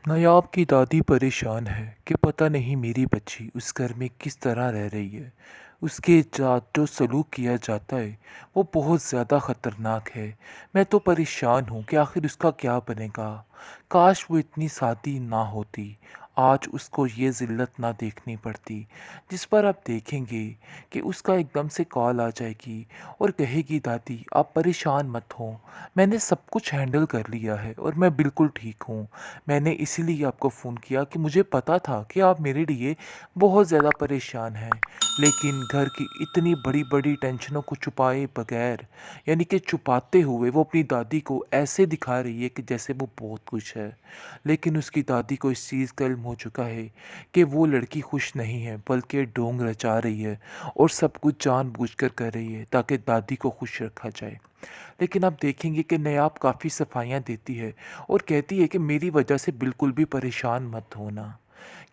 नायाब की दादी परेशान है कि पता नहीं मेरी बच्ची उस घर में किस तरह रह रही है। उसके साथ जो सलूक किया जाता है वो बहुत ज़्यादा ख़तरनाक है। मैं तो परेशान हूँ कि आखिर उसका क्या बनेगा। काश वो इतनी सादी ना होती, आज उसको ये ज़िल्लत ना देखनी पड़ती, जिस पर आप देखेंगे कि उसका एकदम से कॉल आ जाएगी और कहेगी दादी आप परेशान मत हो, मैंने सब कुछ हैंडल कर लिया है और मैं बिल्कुल ठीक हूँ। मैंने इसीलिए आपको फ़ोन किया कि मुझे पता था कि आप मेरे लिए बहुत ज़्यादा परेशान हैं, लेकिन घर की इतनी बड़ी बड़ी टेंशनों को छुपाए बगैर, यानी कि छुपाते हुए वो अपनी दादी को ऐसे दिखा रही है कि जैसे वो बहुत खुश है। लेकिन उसकी दादी को इस चीज़ का इल्म हो चुका है कि वो लड़की खुश नहीं है, बल्कि ढोंग रचा रही है और सब कुछ जानबूझकर कर रही है ताकि दादी को खुश रखा जाए। लेकिन आप देखेंगे कि नयाब काफ़ी सफाइयाँ देती है और कहती है कि मेरी वजह से बिल्कुल भी परेशान मत होना,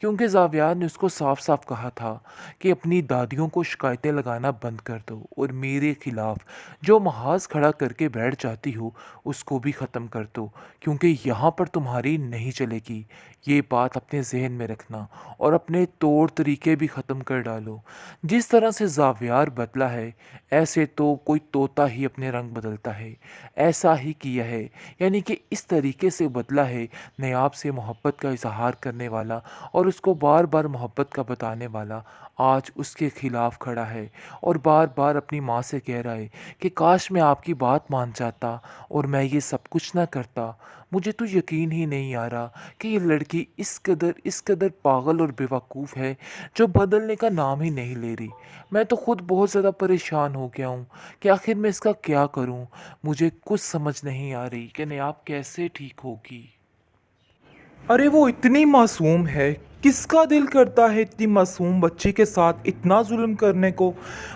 क्योंकि जावियार ने उसको साफ साफ कहा था कि अपनी दादियों को शिकायतें लगाना बंद कर दो और मेरे खिलाफ जो महाज खड़ा करके बैठ जाती हो उसको भी ख़त्म कर दो, क्योंकि यहाँ पर तुम्हारी नहीं चलेगी। ये बात अपने जहन में रखना और अपने तौर तरीके भी ख़त्म कर डालो। जिस तरह से जावियार बदला है, ऐसे तो कोई तोता ही अपने रंग बदलता है, ऐसा ही किया है, यानी कि इस तरीके से बदला है। नयाब से मोहब्बत का इजहार करने वाला और उसको बार बार मोहब्बत का बताने वाला आज उसके खिलाफ खड़ा है और बार बार अपनी माँ से कह रहा है कि काश मैं आपकी बात मान जाता और मैं ये सब कुछ ना करता। मुझे तो यकीन ही नहीं आ रहा कि ये लड़की इस कदर पागल और बेवकूफ़ है जो बदलने का नाम ही नहीं ले रही। मैं तो खुद बहुत ज़्यादा परेशान हो गया हूँ कि आखिर मैं इसका क्या करूँ। मुझे कुछ समझ नहीं आ रही कि नयाब कैसे ठीक होगी। अरे वो इतनी मासूम है। किसका दिल करता है इतनी मासूम बच्ची के साथ इतना जुल्म करने को।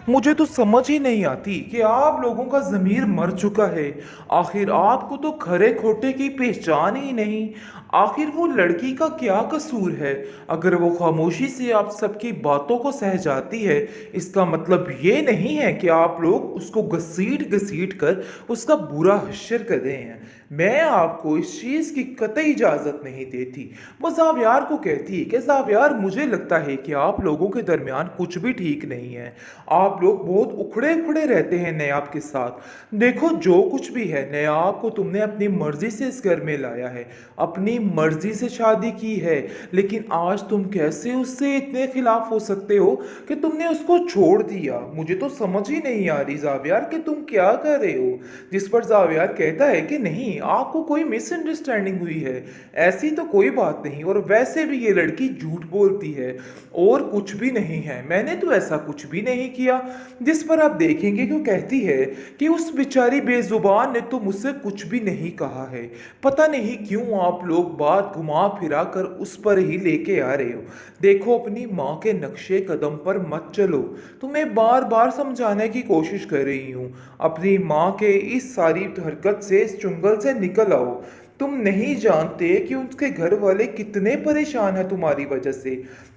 मुझे तो समझ ही नहीं आती कि आप लोगों का ज़मीर मर चुका है। आखिर आपको तो खरे खोटे की पहचान ही नहीं। आखिर वो लड़की का क्या कसूर है? अगर वो खामोशी से आप सबकी बातों को सह जाती है, इसका मतलब ये नहीं है कि आप लोग उसको घसीट घसीट कर उसका बुरा हश्र कर रहे हैं। मैं आपको इस चीज़ की कतई इजाज़त नहीं देती। वो ज़ावियार को कहती है कि ज़ावियार मुझे लगता है कि आप लोगों के दरमियान कुछ भी ठीक नहीं है। आप लोग बहुत उखड़े उखड़े रहते हैं नयाब के साथ। देखो जो कुछ भी है, नयाब को तुमने अपनी मर्जी से इस घर में लाया है, अपनी मर्जी से शादी की है, लेकिन आज तुम कैसे उससे इतने खिलाफ हो सकते हो कि तुमने उसको छोड़ दिया। मुझे तो समझ ही नहीं आ रही ज़ावियार कि तुम क्या कर रहे हो। जिस पर ज़ावियार कहता है कि नहीं, आपको कोई मिसअंडरस्टैंडिंग हुई है, ऐसी तो कोई बात नहीं, और वैसे भी ये लड़की झूठ बोलती है और कुछ भी नहीं है, मैंने तो ऐसा कुछ भी नहीं किया। जिस पर आप देखेंगे कि वो कहती है कि उस बेचारी बेजुबान ने तो मुझसे कुछ भी नहीं कहा है। पता नहीं क्यों आप लोग बात घुमा फिरा कर उस पर ही लेके आ रहे हो। देखो अपनी माँ के नक्शे कदम पर मत चलो। तुम्हें बार बार समझाने की कोशिश कर रही हूँ, अपनी माँ के इस सारी हरकत से, इस चुंगल से निकल आओ। तुम नहीं जानते कि उसके घर वाले कितने परेशान हैं तुम्हारी वजह से।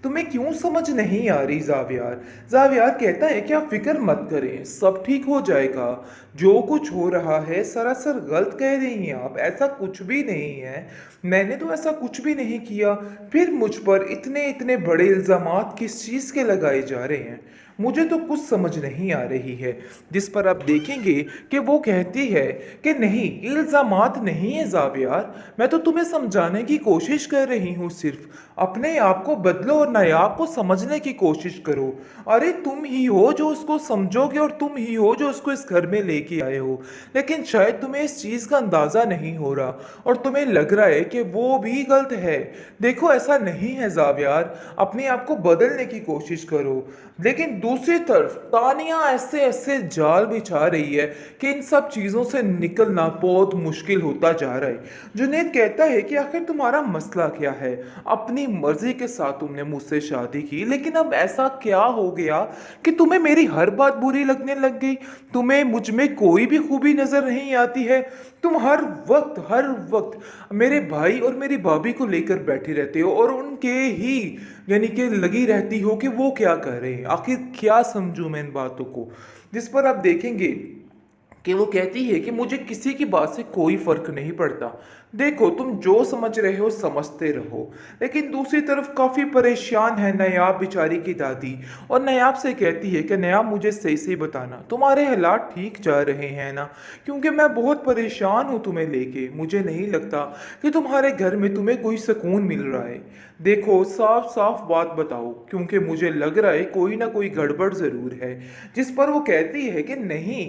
तुम्हें क्यों समझ नहीं आ रही ज़ावियार? ज़ावियार कहता है कि आप फिक्र मत करें, सब ठीक हो जाएगा। जो कुछ हो रहा है सरासर गलत कह रही हैं आप, ऐसा कुछ भी नहीं है। मैंने तो ऐसा कुछ भी नहीं किया। फिर मुझ पर इतने इतने बड़े इल्ज़ामात किस चीज़ के लगाए जा रहे हैं, मुझे तो कुछ समझ नहीं आ रही है। जिस पर आप देखेंगे कि वो कहती है कि नहीं, इल्ज़ामात नहीं है ज़ावियार, मैं तो तुम्हें समझाने की कोशिश कर रही हूँ। सिर्फ अपने आप को बदलो और नायाब को समझने की कोशिश करो। अरे तुम ही हो जो उसको समझोगे और तुम ही हो जो उसको इस घर में लेके आए हो, लेकिन शायद तुम्हें इस चीज़ का अंदाज़ा नहीं हो रहा और तुम्हें लग रहा है कि वो भी गलत है। देखो ऐसा नहीं है ज़ावियार, अपने आप को बदलने की कोशिश करो। लेकिन दूसरी तरफ तानिया ऐसे ऐसे जाल बिछा रही है कि इन सब चीज़ों से निकलना बहुत मुश्किल होता जा रहा है। जुनैद कहता है कि आखिर तुम्हारा मसला क्या है? अपनी मर्जी के साथ तुमने मुझसे शादी की, लेकिन अब ऐसा क्या हो गया कि तुम्हें मेरी हर बात बुरी लगने लग गई? तुम्हें मुझ में कोई भी खूबी नजर नहीं आती है? तुम हर वक्त मेरे भाई और मेरी भाभी को लेकर बैठे रहते हो और उनके ही यानी कि लगी रहती हो कि वो क्या कर रहे हैं। आखिर क्या समझूं मैं इन बातों को? जिस पर आप देखेंगे कि वो कहती है कि मुझे किसी की बात से कोई फर्क नहीं पड़ता। देखो, तुम जो समझ रहे हो समझते रहो, लेकिन दूसरी तरफ काफ़ी परेशान है नायाब बेचारी की दादी। और नायाब से कहती है कि नायाब, मुझे सही सही बताना, तुम्हारे हालात ठीक जा रहे हैं ना? क्योंकि मैं बहुत परेशान हूँ तुम्हें लेके। मुझे नहीं लगता कि तुम्हारे घर में तुम्हें कोई सुकून मिल रहा है। देखो, साफ साफ बात बताओ, क्योंकि मुझे लग रहा है कोई ना कोई गड़बड़ ज़रूर है। जिस पर वो कहती है कि नहीं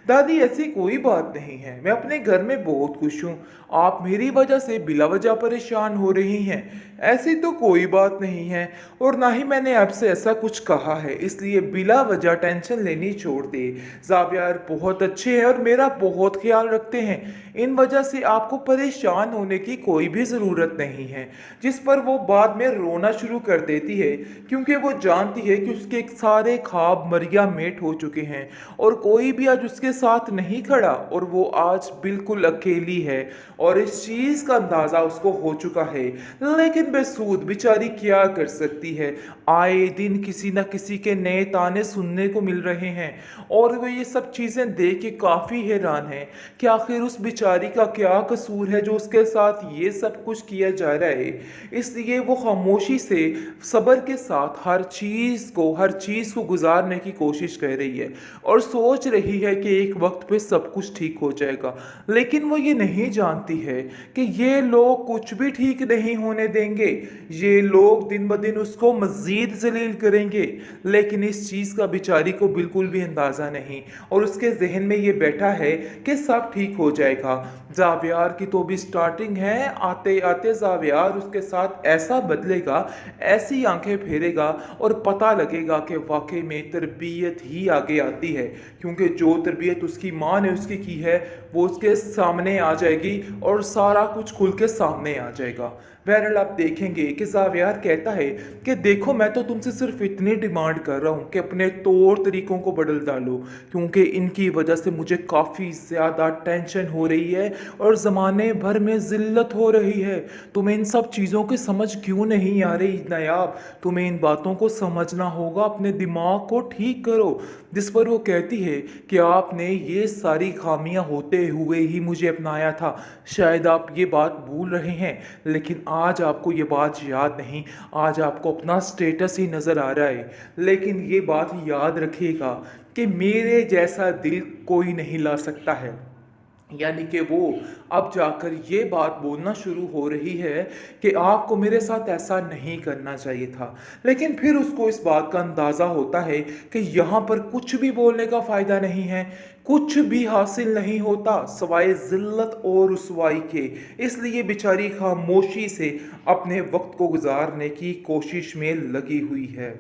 दादी, ऐसी कोई बात नहीं है, मैं अपने घर में बहुत खुश हूँ। आप मेरी वजह से बिला वजह परेशान हो रही हैं, ऐसी तो कोई बात नहीं है। और ना ही मैंने आपसे ऐसा कुछ कहा है, इसलिए बिला वजह टेंशन लेनी छोड़ दे। जावियर बहुत अच्छे हैं और मेरा बहुत ख्याल रखते हैं, इन वजह से आपको परेशान होने की कोई भी ज़रूरत नहीं है। जिस पर वो बाद में रोना शुरू कर देती है, क्योंकि वो जानती है कि उसके सारे ख्वाब मरिया मेट हो चुके हैं और कोई भी आज उसके साथ नहीं खड़ा और वो आज बिल्कुल अकेली है। और इस चीज़ का अंदाज़ा उसको हो चुका है, लेकिन बेसूद बेचारी क्या कर सकती है। आए दिन किसी न किसी के नए ताने सुनने को मिल रहे हैं और वो ये सब चीज़ें देख के काफ़ी हैरान है कि आखिर उस बेचारी का क्या कसूर है जो उसके साथ ये सब कुछ किया जा रहा है। इसलिए वो खामोशी से, सब्र के साथ हर चीज़ को गुजारने की कोशिश कर रही है और सोच रही है कि एक वक्त पे सब कुछ ठीक हो जाएगा। लेकिन वो ये नहीं जानती है कि ये लोग कुछ भी ठीक नहीं होने देंगे। ये लोग दिन ब दिन उसको मज़ीद जलील करेंगे, लेकिन इस चीज़ का बेचारी को बिल्कुल भी अंदाज़ा नहीं और उसके जहन में ये बैठा है कि सब ठीक हो जाएगा। जावियार की तो भी स्टार्टिंग है, आते आते जावियार उसके साथ ऐसा बदलेगा, ऐसी आंखें फेरेगा और पता लगेगा कि वाकई में तरबियत ही आगे आती है। क्योंकि जो तरबियत उसकी माँ ने उसकी की है वो उसके सामने आ जाएगी और सारा कुछ खुल के सामने आ जाएगा। बहरहाल आप देखेंगे कि जावियार कहता है कि देखो, मैं तो तुमसे सिर्फ इतनी डिमांड कर रहा हूँ कि अपने तौर तरीकों को बदल डालो, क्योंकि इनकी वजह से मुझे काफ़ी ज़्यादा टेंशन हो रही है और ज़माने भर में ज़िल्लत हो रही है। तुम्हें इन सब चीज़ों की समझ क्यों नहीं आ रही नायाब? तुम्हें इन बातों को समझना होगा, अपने दिमाग को ठीक करो। जिस पर वो कहती है कि आपने ये सारी खामियां होते हुए ही मुझे अपनाया था, शायद आप ये बात भूल रहे हैं, लेकिन आज आपको ये बात याद नहीं, आज आपको अपना स्टेटस ही नज़र आ रहा है। लेकिन ये बात याद रखिएगा कि मेरे जैसा दिल कोई नहीं ला सकता है। यानी कि वो अब जाकर ये बात बोलना शुरू हो रही है कि आपको मेरे साथ ऐसा नहीं करना चाहिए था। लेकिन फिर उसको इस बात का अंदाज़ा होता है कि यहाँ पर कुछ भी बोलने का फ़ायदा नहीं है, कुछ भी हासिल नहीं होता सवाए ज़िल्लत और रुसवाई के। इसलिए बेचारी खामोशी से अपने वक्त को गुजारने की कोशिश में लगी हुई है।